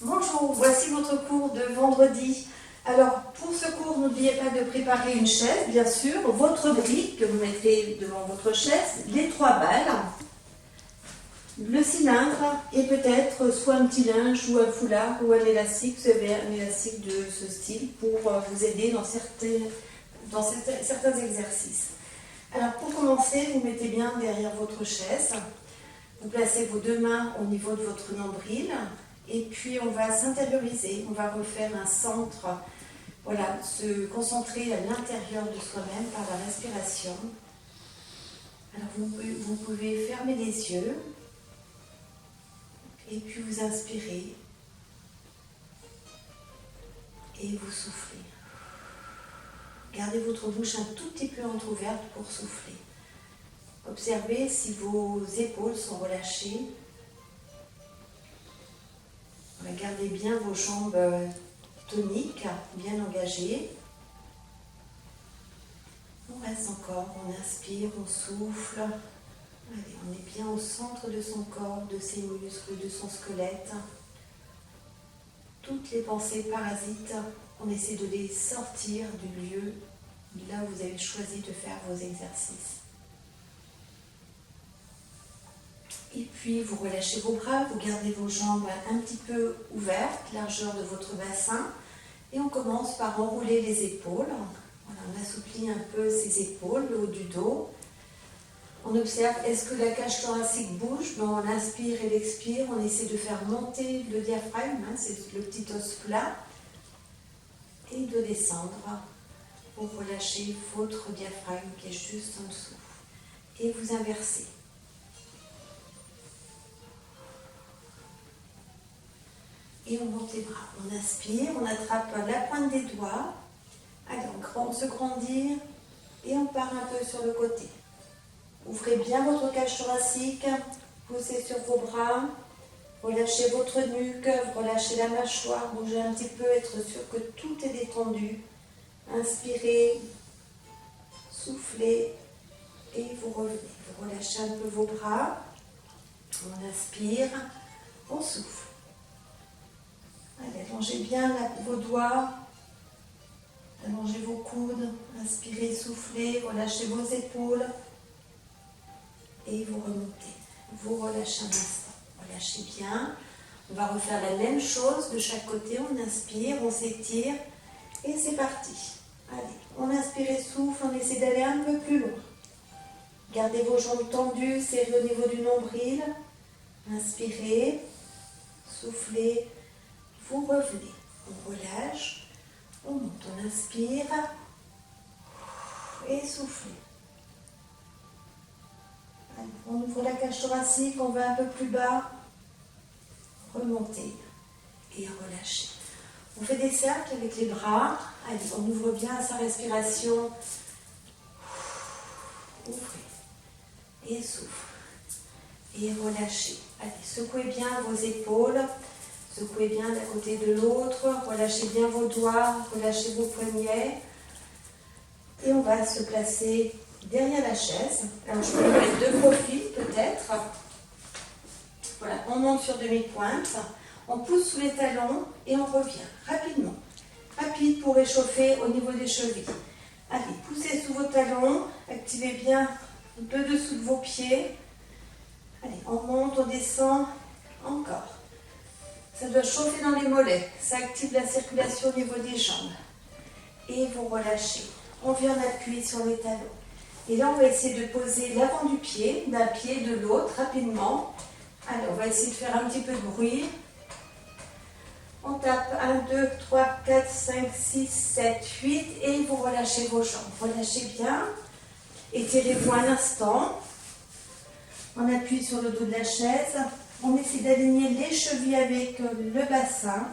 Bonjour, voici votre cours de vendredi. Alors, pour ce cours, n'oubliez pas de préparer une chaise, bien sûr, votre brique que vous mettrez devant votre chaise, les 3 balles, le cylindre et peut-être soit un petit linge ou un foulard ou un élastique. Vous avez un élastique de ce style pour vous aider dans certains exercices. Alors, pour commencer, vous mettez bien derrière votre chaise. Vous placez vos 2 mains au niveau de votre nombril et puis on va s'intérioriser, on va refaire un centre, voilà, se concentrer à l'intérieur de soi-même par la respiration. Alors vous pouvez fermer les yeux et puis vous inspirez et vous soufflez. Gardez votre bouche un tout petit peu entrouverte pour souffler. Observez si vos épaules sont relâchées. Gardez bien vos jambes toniques, bien engagées. On reste encore, on inspire, on souffle. Allez, on est bien au centre de son corps, de ses muscles, de son squelette. Toutes les pensées parasites, on essaie de les sortir du lieu là où vous avez choisi de faire vos exercices. Et puis vous relâchez vos bras, vous gardez vos jambes un petit peu ouvertes, largeur de votre bassin. Et on commence par enrouler les épaules. Voilà, on assouplit un peu ses épaules, le haut du dos. On observe, est-ce que la cage thoracique bouge? On inspire et l'expire, on essaie de faire monter le diaphragme, c'est le petit os plat. Et de descendre pour relâcher votre diaphragme qui est juste en dessous. Et vous inversez. Et on monte les bras. On inspire, on attrape la pointe des doigts. Allez, on se grandir et on part un peu sur le côté. Ouvrez bien votre cage thoracique, poussez sur vos bras, relâchez votre nuque, relâchez la mâchoire, bougez un petit peu, être sûr que tout est détendu. Inspirez, soufflez et vous revenez. Vous relâchez un peu vos bras, on inspire, on souffle. Allez, allongez bien vos doigts, allongez vos coudes, inspirez, soufflez, relâchez vos épaules et vous remontez. Vous relâchez un instant, relâchez bien. On va refaire la même chose de chaque côté, on inspire, on s'étire et c'est parti. Allez, on inspire et souffle, on essaie d'aller un peu plus loin. Gardez vos jambes tendues, serrées au niveau du nombril. Inspirez, soufflez. Vous revenez, on relâche, on monte, on inspire et soufflez. Allez, on ouvre la cage thoracique, on va un peu plus bas, remontez et relâchez. On fait des cercles avec les bras, allez, on ouvre bien sa respiration, ouvrez et souffle et relâchez. Allez, secouez bien vos épaules. Secouez bien d'un côté de l'autre, relâchez bien vos doigts, relâchez vos poignets. Et on va se placer derrière la chaise. Alors je peux le mettre de profil peut-être. Voilà, on monte sur demi-pointe, on pousse sous les talons et on revient rapidement. Rapide pour réchauffer au niveau des chevilles. Allez, poussez sous vos talons, activez bien le dessous de vos pieds. Allez, on monte, on descend, encore. Ça doit chauffer dans les mollets, ça active la circulation au niveau des jambes. Et vous relâchez. On vient en appui sur les talons. Et là, on va essayer de poser l'avant du pied, d'un pied de l'autre, rapidement. Allez, on va essayer de faire un petit peu de bruit. On tape 1, 2, 3, 4, 5, 6, 7, 8 et vous relâchez vos jambes. Relâchez bien. Étirez-vous un instant. On appuie sur le dos de la chaise. On essaie d'aligner les chevilles avec le bassin.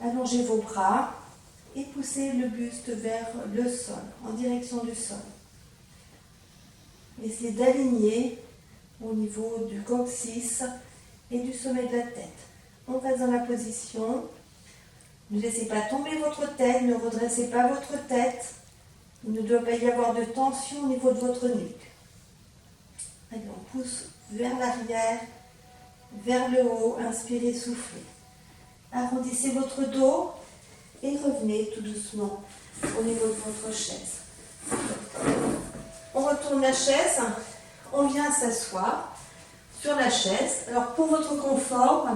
Allongez vos bras et poussez le buste vers le sol, en direction du sol. Essayez d'aligner au niveau du coccyx et du sommet de la tête. On reste dans la position. Ne laissez pas tomber votre tête, ne redressez pas votre tête. Il ne doit pas y avoir de tension au niveau de votre nuque. Allez, on pousse vers l'arrière, vers le haut, inspirez, soufflez. Arrondissez votre dos et revenez tout doucement au niveau de votre chaise. On retourne la chaise, on vient s'asseoir sur la chaise. Alors pour votre confort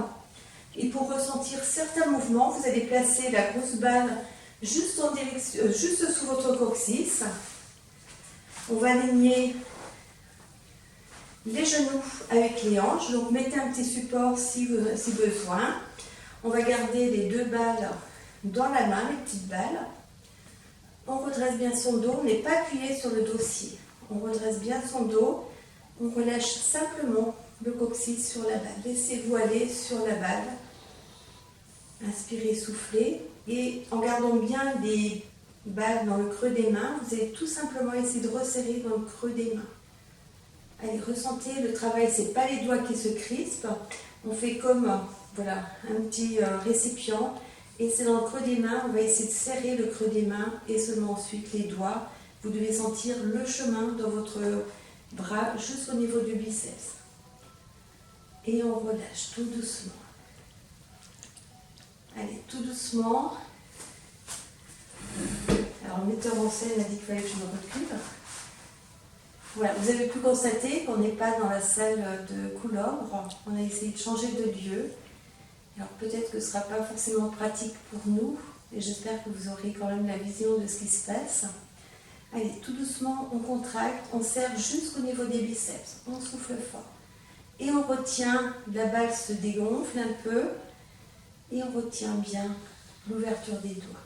et pour ressentir certains mouvements, vous allez placer la grosse balle juste sous votre coccyx. On va aligner les genoux avec les hanches, donc mettez un petit support si besoin. On va garder les 2 balles dans la main, les petites balles. On redresse bien son dos, on n'est pas appuyé sur le dossier. On redresse bien son dos, on relâche simplement le coccyx sur la balle. Laissez-vous aller sur la balle. Inspirez, soufflez. Et en gardant bien les balles dans le creux des mains, vous allez tout simplement essayer de resserrer dans le creux des mains. Allez, ressentez le travail, ce n'est pas les doigts qui se crispent. On fait comme voilà, un petit récipient. Et c'est dans le creux des mains, on va essayer de serrer le creux des mains et seulement ensuite les doigts. Vous devez sentir le chemin dans votre bras jusqu'au niveau du biceps. Et on relâche tout doucement. Allez, tout doucement. Alors, le metteur en scène a dit qu'il fallait que je me recule. Voilà, vous avez pu constater qu'on n'est pas dans la salle de Coulobre. On a essayé de changer de lieu. Alors peut-être que ce ne sera pas forcément pratique pour nous, et j'espère que vous aurez quand même la vision de ce qui se passe. Allez, tout doucement, on contracte, on serre jusqu'au niveau des biceps, on souffle fort. Et on retient, la balle se dégonfle un peu, et on retient bien l'ouverture des doigts.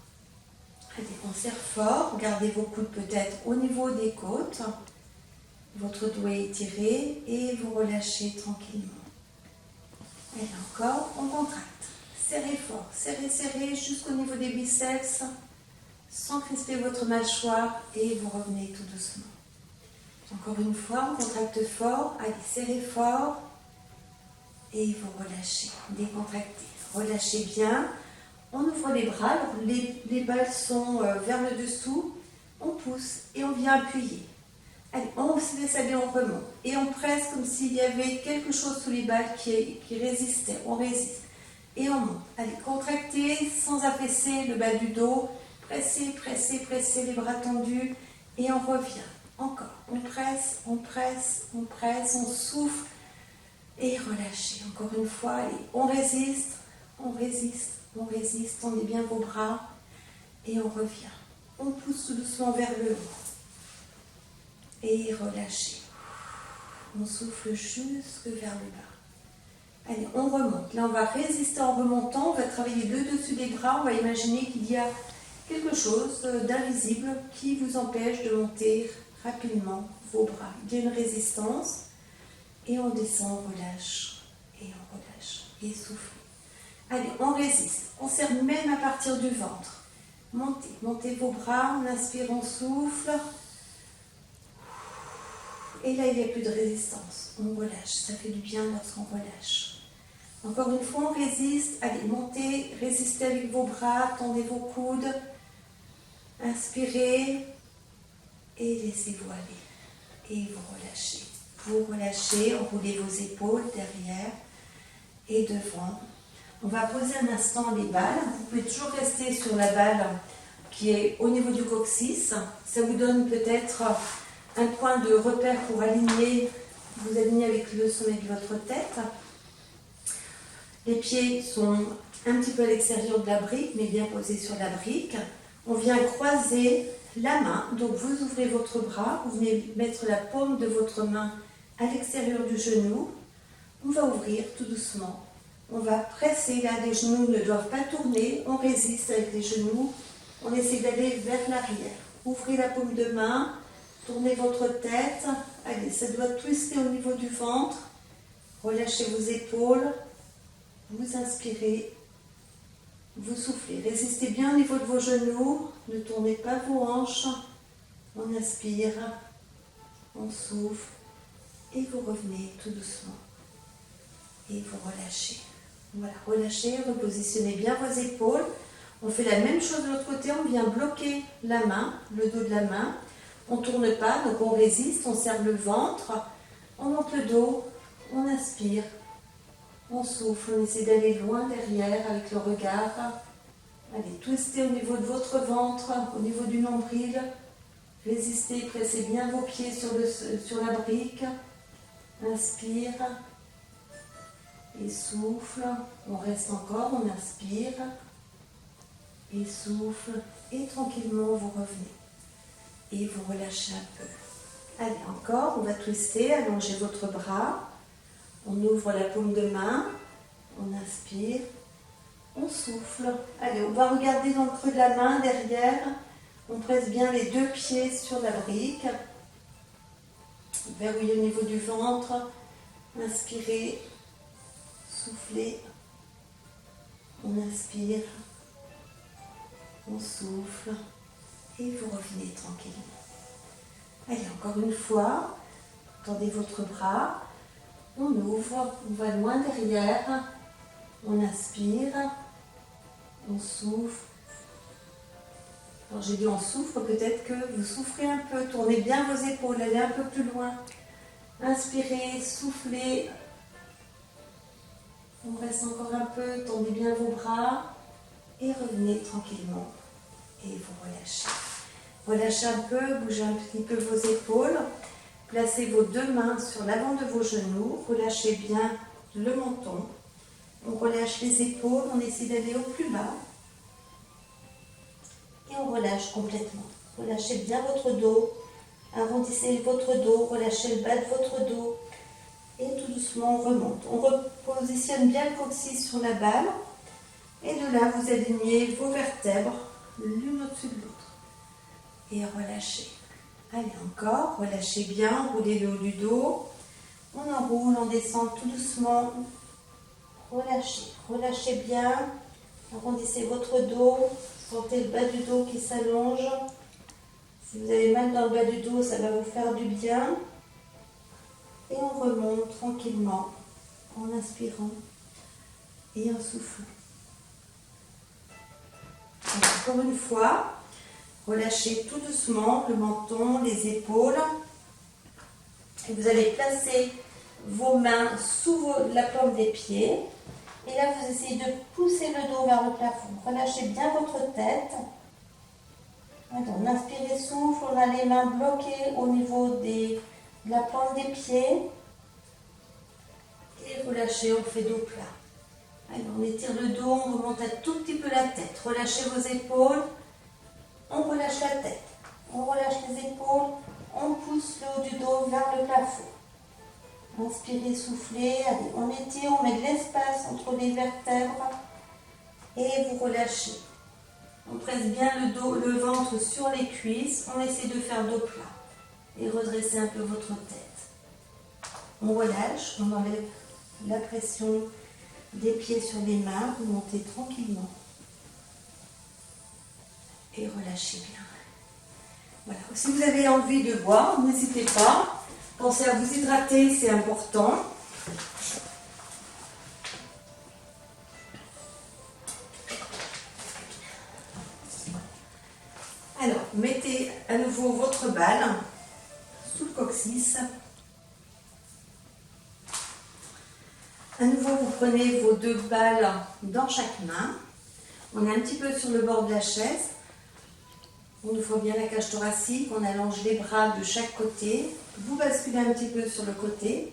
Allez, on serre fort, gardez vos coudes peut-être au niveau des côtes, votre dos est étiré, et vous relâchez tranquillement. Et encore, on contracte. Serrez fort, serrez, serrez jusqu'au niveau des biceps, sans crisper votre mâchoire et vous revenez tout doucement. Encore une fois, on contracte fort, allez, serrez fort et vous relâchez, décontractez. Relâchez bien, on ouvre les bras, alors les balles sont vers le dessous, on pousse et on vient appuyer. Allez, on se laisse aller, on remonte. Et on presse comme s'il y avait quelque chose sous les balles qui résistait. On résiste. Et on monte. Allez, contractez sans affaisser le bas du dos. Pressez, pressez, pressez, les bras tendus. Et on revient. Encore. On presse, on presse, on presse, on souffle. Et relâchez. Encore une fois. Allez, on résiste, on résiste, on résiste. Tendez bien vos bras. Et on revient. On pousse tout doucement vers le haut. Et relâchez. On souffle jusque vers le bas. Allez, on remonte. Là, on va résister en remontant. On va travailler le dessus des bras. On va imaginer qu'il y a quelque chose d'invisible qui vous empêche de monter rapidement vos bras. Il y a une résistance. Et on descend, on relâche. Et on relâche. Et souffle. Allez, on résiste. On serre même à partir du ventre. Montez. Montez vos bras. On inspire, on souffle. Et là, il n'y a plus de résistance. On relâche. Ça fait du bien lorsqu'on relâche. Encore une fois, on résiste. Allez, montez. Résistez avec vos bras. Tendez vos coudes. Inspirez. Et laissez-vous aller. Et vous relâchez. Vous relâchez. Enroulez vos épaules derrière et devant. On va poser un instant les balles. Vous pouvez toujours rester sur la balle qui est au niveau du coccyx. Ça vous donne peut-être un point de repère pour aligner, vous aligner avec le sommet de votre tête. Les pieds sont un petit peu à l'extérieur de la brique, mais bien posés sur la brique. On vient croiser la main, donc vous ouvrez votre bras, vous venez mettre la paume de votre main à l'extérieur du genou. On va ouvrir tout doucement. On va presser, là les genoux ne doivent pas tourner, on résiste avec les genoux. On essaie d'aller vers l'arrière. Ouvrez la paume de main. Tournez votre tête. Allez, ça doit twister au niveau du ventre. Relâchez vos épaules. Vous inspirez. Vous soufflez. Résistez bien au niveau de vos genoux. Ne tournez pas vos hanches. On inspire. On souffle. Et vous revenez tout doucement. Et vous relâchez. Voilà, relâchez, repositionnez bien vos épaules. On fait la même chose de l'autre côté. On vient bloquer la main, le dos de la main. On ne tourne pas, donc on résiste, on serre le ventre, on monte le dos, on inspire, On souffle, on essaie d'aller loin derrière avec le regard. Allez, twistez au niveau de votre ventre, au niveau du nombril. Résistez, pressez bien vos pieds sur la brique. Inspire. Et souffle. On reste encore, on inspire. Et souffle. Et tranquillement, vous revenez. Et vous relâchez un peu. Allez, encore, on va twister, allongez votre bras. On ouvre la paume de main. On inspire. On souffle. Allez, on va regarder dans le creux de la main, derrière. On presse bien les deux pieds sur la brique. Verrouillez au niveau du ventre. Inspirez. Soufflez. On inspire. On souffle. Et vous revenez tranquillement. Allez, encore une fois. Tendez votre bras. On ouvre. On va loin derrière. On inspire. On souffle. Alors j'ai dit on souffle, peut-être que vous souffrez un peu. Tournez bien vos épaules, allez un peu plus loin. Inspirez, soufflez. On reste encore un peu, tendez bien vos bras. Et revenez tranquillement. Et vous relâchez. Relâchez un peu, bougez un petit peu vos épaules. Placez vos deux mains sur l'avant de vos genoux. Relâchez bien le menton. On relâche les épaules, on essaie d'aller au plus bas. Et on relâche complètement. Relâchez bien votre dos. Arrondissez votre dos, relâchez le bas de votre dos. Et tout doucement, on remonte. On repositionne bien le coccyx sur la balle. Et de là, vous alignez vos vertèbres l'une au-dessus de l'autre. Et relâchez. Allez, encore. Relâchez bien, roulez le haut du dos. On enroule, on descend tout doucement. Relâchez. Relâchez bien. Arrondissez votre dos. Sentez le bas du dos qui s'allonge. Si vous avez mal dans le bas du dos, ça va vous faire du bien. Et on remonte tranquillement en inspirant et en soufflant. Alors, encore une fois, relâchez tout doucement le menton, les épaules. Et vous allez placer vos mains sous la paume des pieds. Et là, vous essayez de pousser le dos vers le plafond. Relâchez bien votre tête. On inspire et souffle. On a les mains bloquées au niveau de la paume des pieds. Et relâchez, on fait dos plat. Allez, on étire le dos, on remonte un tout petit peu la tête. Relâchez vos épaules. On relâche la tête. On relâche les épaules. On pousse le haut du dos vers le plafond. Inspirez, soufflez, allez, on étire, on met de l'espace entre les vertèbres et vous relâchez. On presse bien le ventre sur les cuisses, on essaie de faire dos plat et redresser un peu votre tête. On relâche, on enlève la pression des pieds sur les mains, vous montez tranquillement et relâchez bien. Voilà. Si vous avez envie de boire, n'hésitez pas. Pensez à vous hydrater, c'est important. Alors, mettez à nouveau votre balle sous le coccyx. À nouveau, vous prenez vos deux balles dans chaque main. On est un petit peu sur le bord de la chaise. On ouvre bien la cage thoracique, on allonge les bras de chaque côté. Vous basculez un petit peu sur le côté.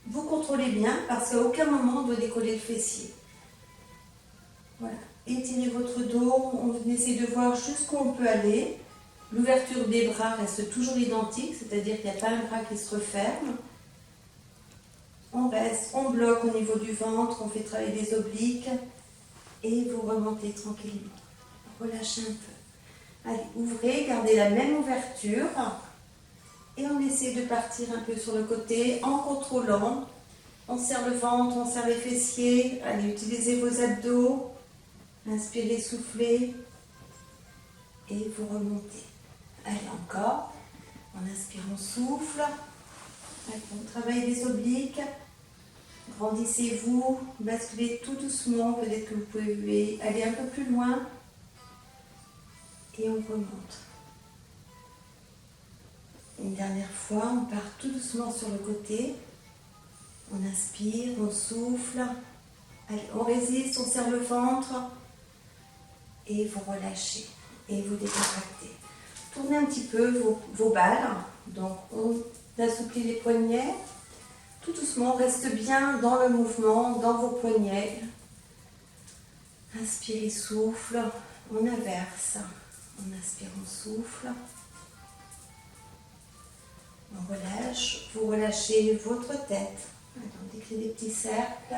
Vous contrôlez bien parce qu'à aucun moment on doit décoller le fessier. Voilà. Étirez votre dos, on essaie de voir jusqu'où on peut aller. L'ouverture des bras reste toujours identique, c'est-à-dire qu'il n'y a pas un bras qui se referme. On reste, on bloque au niveau du ventre, on fait travailler les obliques et vous remontez tranquillement. Relâchez un peu. Allez, ouvrez, gardez la même ouverture et on essaie de partir un peu sur le côté en contrôlant. On serre le ventre, on serre les fessiers. Allez, utilisez vos abdos. Inspirez, soufflez et vous remontez. Allez, encore. En inspirant, souffle. Allez, on travaille les obliques. Grandissez-vous, basculez tout doucement. Peut-être que vous pouvez aller un peu plus loin. Et on remonte. Une dernière fois, on part tout doucement sur le côté. On inspire, on souffle. Allez, on résiste, on serre le ventre. Et vous relâchez. Et vous décontractez. Tournez un petit peu vos balles. Donc, on assouplit les poignets. Tout doucement, on reste bien dans le mouvement, dans vos poignets. Inspirez, souffle. On inverse. On inspire, on souffle. On relâche. Vous relâchez votre tête. On décrit des petits cercles.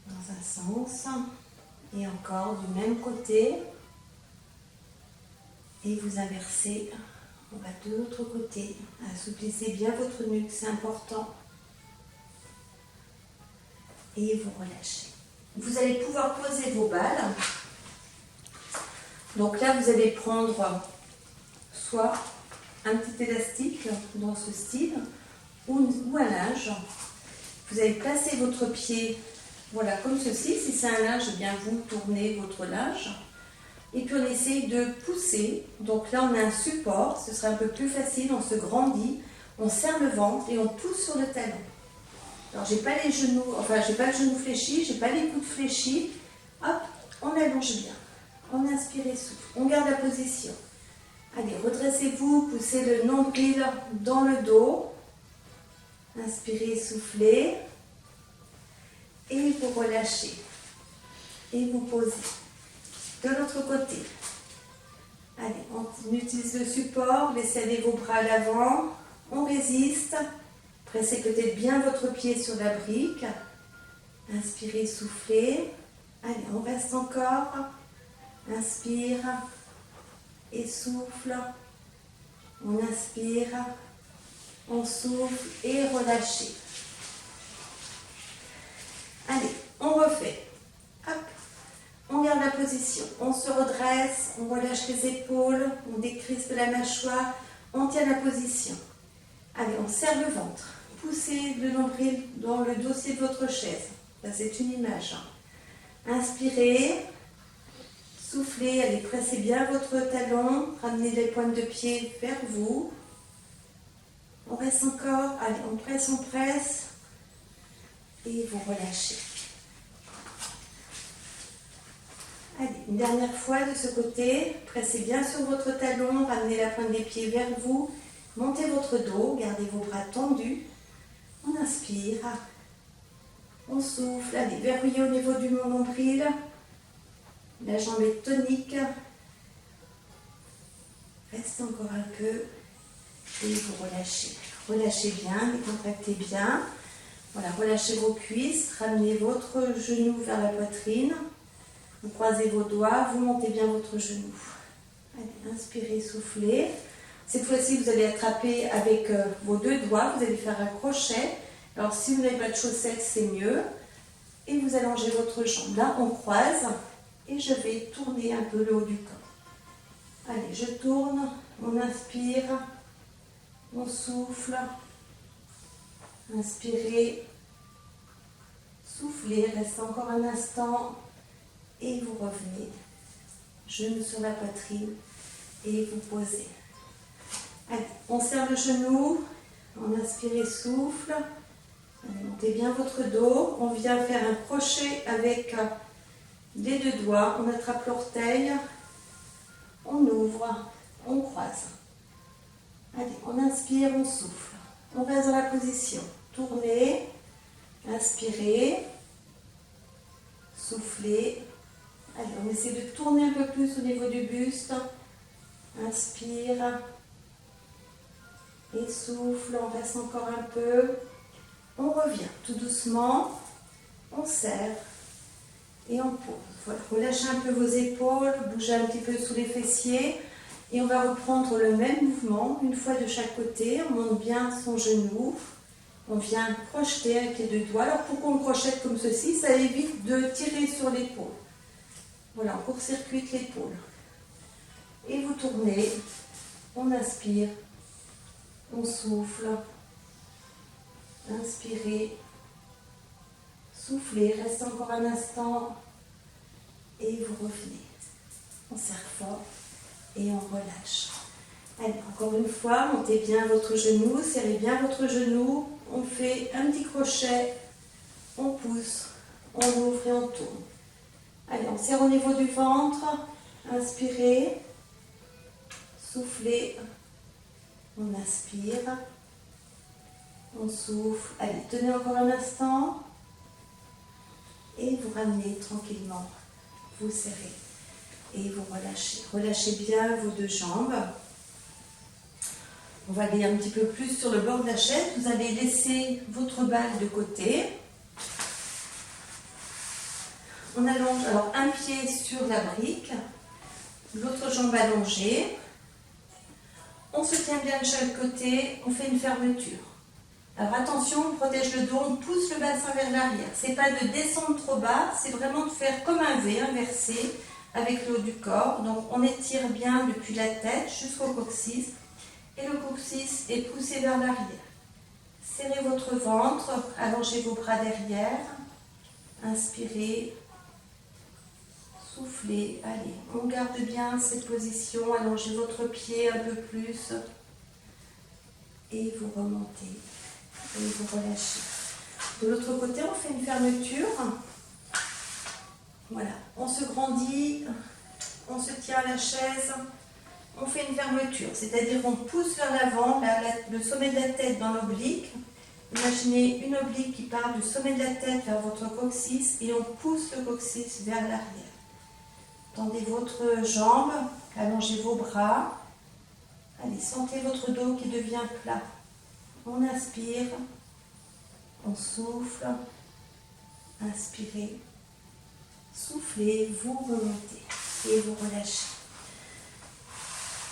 Dans un sens. Et encore du même côté. Et vous inversez. On va de l'autre côté. Assouplissez bien votre nuque, c'est important. Et vous relâchez. Vous allez pouvoir poser vos balles. Donc là, vous allez prendre soit un petit élastique dans ce style ou un linge. Vous allez placer votre pied, voilà, comme ceci. Si c'est un linge, eh bien vous tournez votre linge. Et puis on essaye de pousser. Donc là, on a un support. Ce sera un peu plus facile. On se grandit. On serre le ventre et on pousse sur le talon. Alors, j'ai pas les genoux, enfin, j'ai pas le genou fléchi, j'ai pas les coudes fléchis. Hop, on allonge bien. On inspire et souffle. On garde la position. Allez, redressez-vous, poussez le nombril dans le dos. Inspirez, soufflez. Et vous relâchez. Et vous posez. De l'autre côté. Allez, on utilise le support. Laissez aller vos bras à l'avant. On résiste. Pressez peut-être bien votre pied sur la brique. Inspirez, soufflez. Allez, on reste encore. Inspire et souffle. On inspire, on souffle et relâchez. Allez, on refait. Hop, on garde la position. On se redresse, on relâche les épaules, on décrispe la mâchoire, on tient la position. Allez, on serre le ventre. Poussez le nombril dans le dossier de votre chaise. Là, c'est une image. Inspirez. Soufflez, allez, pressez bien votre talon, ramenez les pointes de pied vers vous. On reste encore, allez, on presse, et vous relâchez. Allez, une dernière fois de ce côté, pressez bien sur votre talon, ramenez la pointe des pieds vers vous, montez votre dos, gardez vos bras tendus. On inspire, on souffle, allez, verrouillez au niveau du nombril. La jambe est tonique. Restez encore un peu et vous relâchez. Relâchez bien, décontractez bien. Voilà, relâchez vos cuisses, ramenez votre genou vers la poitrine. Vous croisez vos doigts, vous montez bien votre genou. Allez, inspirez, soufflez. Cette fois-ci, vous allez attraper avec vos deux doigts, vous allez faire un crochet. Alors, si vous n'avez pas de chaussettes, c'est mieux. Et vous allongez votre jambe. Là, on croise. Et je vais tourner un peu le haut du corps. Allez, je tourne, on inspire, on souffle, inspirez, soufflez, restez encore un instant et vous revenez. Genou sur la poitrine et vous posez. Allez, on serre le genou, on inspire et souffle. Allez, montez bien votre dos, on vient faire un crochet avec les deux doigts, on attrape l'orteil, on ouvre, on croise. Allez, on inspire, on souffle. On reste dans la position. Tournez, inspirez, soufflez. Allez, on essaie de tourner un peu plus au niveau du buste. Inspire et souffle, on reste encore un peu. On revient tout doucement, on serre. Et on pose. Voilà. Relâchez un peu vos épaules, bougez un petit peu sous les fessiers. Et on va reprendre le même mouvement, une fois de chaque côté. On monte bien son genou. On vient crocheter avec les deux doigts. Alors pourquoi on crochette comme ceci? Ça évite de tirer sur l'épaule. Voilà, on court-circuite l'épaule. Et vous tournez. On inspire. On souffle. Inspirez. Soufflez, restez encore un instant et vous revenez. On serre fort et on relâche. Allez, encore une fois, montez bien votre genou, serrez bien votre genou. On fait un petit crochet, on pousse, on ouvre et on tourne. Allez, on serre au niveau du ventre. Inspirez. Soufflez. On inspire. On souffle. Allez, tenez encore un instant. Et vous ramenez tranquillement. Vous serrez. Et vous relâchez. Relâchez bien vos deux jambes. On va aller un petit peu plus sur le bord de la chaise. Vous allez laisser votre balle de côté. On allonge alors un pied sur la brique, l'autre jambe allongée. On se tient bien de chaque côté, on fait une fermeture. Alors attention, on protège le dos, on pousse le bassin vers l'arrière. Ce n'est pas de descendre trop bas, c'est vraiment de faire comme un V inversé avec le haut du corps. Donc on étire bien depuis la tête jusqu'au coccyx. Et le coccyx est poussé vers l'arrière. Serrez votre ventre, allongez vos bras derrière. Inspirez. Soufflez, allez, on garde bien cette position, allongez votre pied un peu plus et vous remontez et vous relâchez. De l'autre côté, on fait une fermeture. Voilà, on se grandit, on se tient à la chaise, on fait une fermeture, c'est-à-dire qu'on pousse vers l'avant, le sommet de la tête dans l'oblique. Imaginez une oblique qui part du sommet de la tête vers votre coccyx et on pousse le coccyx vers l'arrière. Tendez votre jambe, allongez vos bras. Allez, sentez votre dos qui devient plat. On inspire, on souffle, inspirez, soufflez, vous remontez et vous relâchez.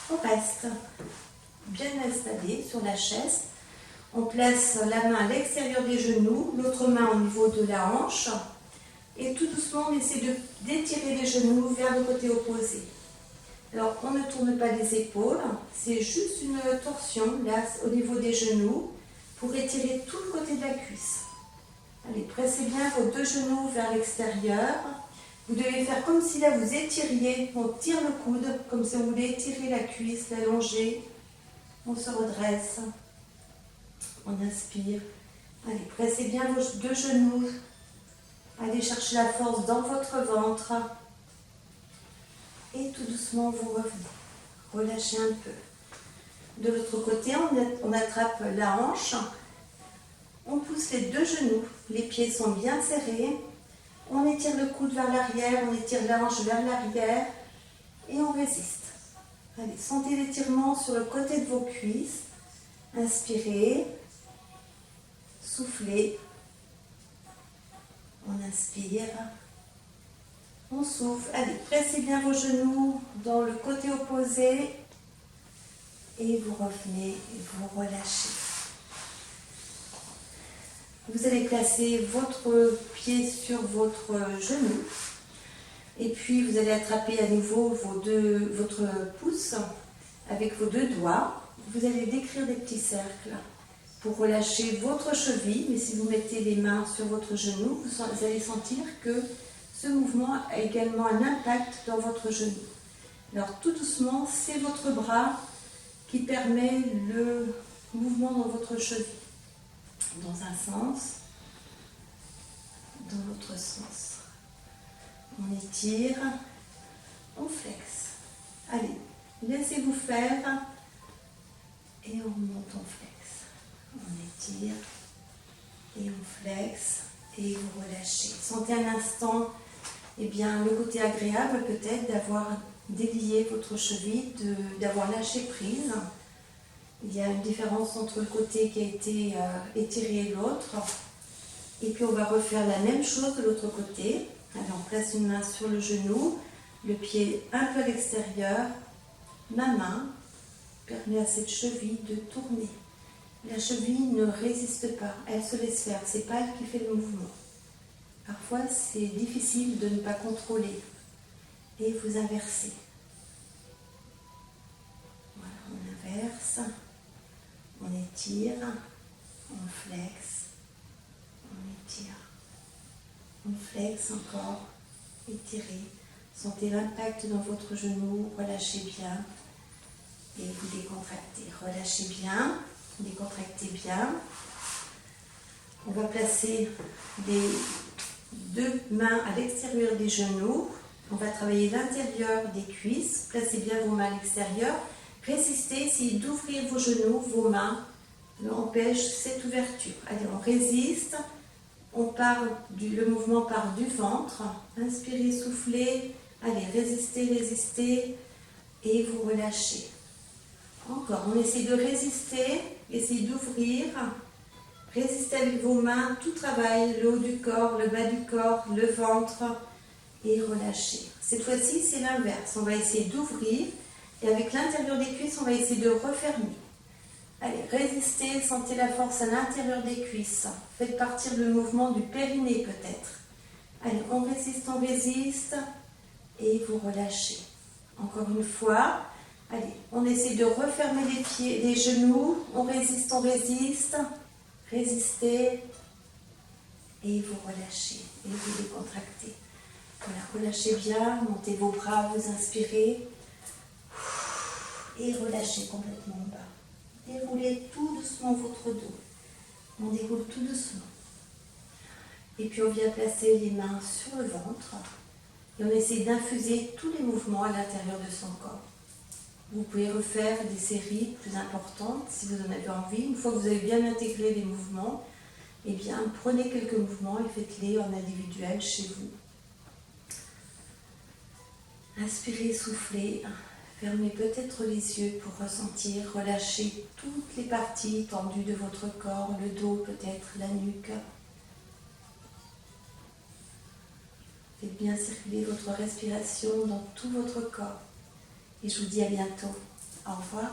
On reste bien installé sur la chaise. On place la main à l'extérieur des genoux, l'autre main au niveau de la hanche. Et tout doucement, on essaie d'étirer les genoux vers le côté opposé. Alors, on ne tourne pas les épaules, c'est juste une torsion là au niveau des genoux pour étirer tout le côté de la cuisse. Allez, pressez bien vos deux genoux vers l'extérieur. Vous devez faire comme si là vous étiriez, on tire le coude, comme si on voulait étirer la cuisse, l'allonger. On se redresse, on inspire. Allez, pressez bien vos deux genoux. Allez chercher la force dans votre ventre. Et tout doucement, vous revenez. Relâchez un peu. De l'autre côté, on attrape la hanche. On pousse les deux genoux. Les pieds sont bien serrés. On étire le coude vers l'arrière. On étire la hanche vers l'arrière. Et on résiste. Allez, sentez l'étirement sur le côté de vos cuisses. Inspirez. Soufflez. On inspire, on souffle. Allez, pressez bien vos genoux dans le côté opposé et vous revenez et vous relâchez. Vous allez placer votre pied sur votre genou et puis vous allez attraper à nouveau votre pouce avec vos deux doigts. Vous allez décrire des petits cercles pour relâcher votre cheville, mais si vous mettez les mains sur votre genou, vous allez sentir que ce mouvement a également un impact dans votre genou. Alors tout doucement, c'est votre bras qui permet le mouvement dans votre cheville. Dans un sens, dans l'autre sens. On étire, on flexe. Allez, laissez-vous faire et on monte, on flexe. On étire et on flexe et vous relâchez. Sentez un instant le côté agréable peut-être d'avoir délié votre cheville, d'avoir lâché prise. Il y a une différence entre le côté qui a été étiré et l'autre. Et puis on va refaire la même chose de l'autre côté. Alors on place une main sur le genou, le pied un peu à l'extérieur. Ma main permet à cette cheville de tourner. La cheville ne résiste pas, elle se laisse faire, c'est pas elle qui fait le mouvement. Parfois c'est difficile de ne pas contrôler et vous inversez. Voilà, on inverse, on étire, on flexe, on étire, on flexe encore, étirez. Sentez l'impact dans votre genou, relâchez bien et vous décontractez. Relâchez bien. Décontractez bien. On va placer les deux mains à l'extérieur des genoux. On va travailler l'intérieur des cuisses. Placez bien vos mains à l'extérieur. Résistez, essayez d'ouvrir vos genoux, vos mains empêchent cette ouverture. Allez, on résiste. Le mouvement part du ventre. Inspirez, soufflez. Allez, résistez, résistez. Et vous relâchez. Encore, on essaie de résister. Essayez d'ouvrir. Résistez avec vos mains, tout travail, le haut du corps, le bas du corps, le ventre, et relâchez. Cette fois-ci, c'est l'inverse. On va essayer d'ouvrir, et avec l'intérieur des cuisses, on va essayer de refermer. Allez, résistez, sentez la force à l'intérieur des cuisses. Faites partir le mouvement du périnée peut-être. Allez, on résiste, et vous relâchez. Encore une fois. Allez, on essaie de refermer les pieds, les genoux. On résiste, Résistez et vous relâchez et vous décontractez. Voilà, relâchez bien, montez vos bras, vous inspirez et relâchez complètement en bas. Déroulez tout doucement votre dos. On déroule tout doucement. Et puis on vient placer les mains sur le ventre et on essaie d'infuser tous les mouvements à l'intérieur de son corps. Vous pouvez refaire des séries plus importantes si vous en avez envie. Une fois que vous avez bien intégré les mouvements, eh bien, prenez quelques mouvements et faites-les en individuel chez vous. Inspirez, soufflez. Fermez peut-être les yeux pour ressentir, relâcher toutes les parties tendues de votre corps, le dos peut-être, la nuque. Faites bien circuler votre respiration dans tout votre corps. Et je vous dis à bientôt. Au revoir.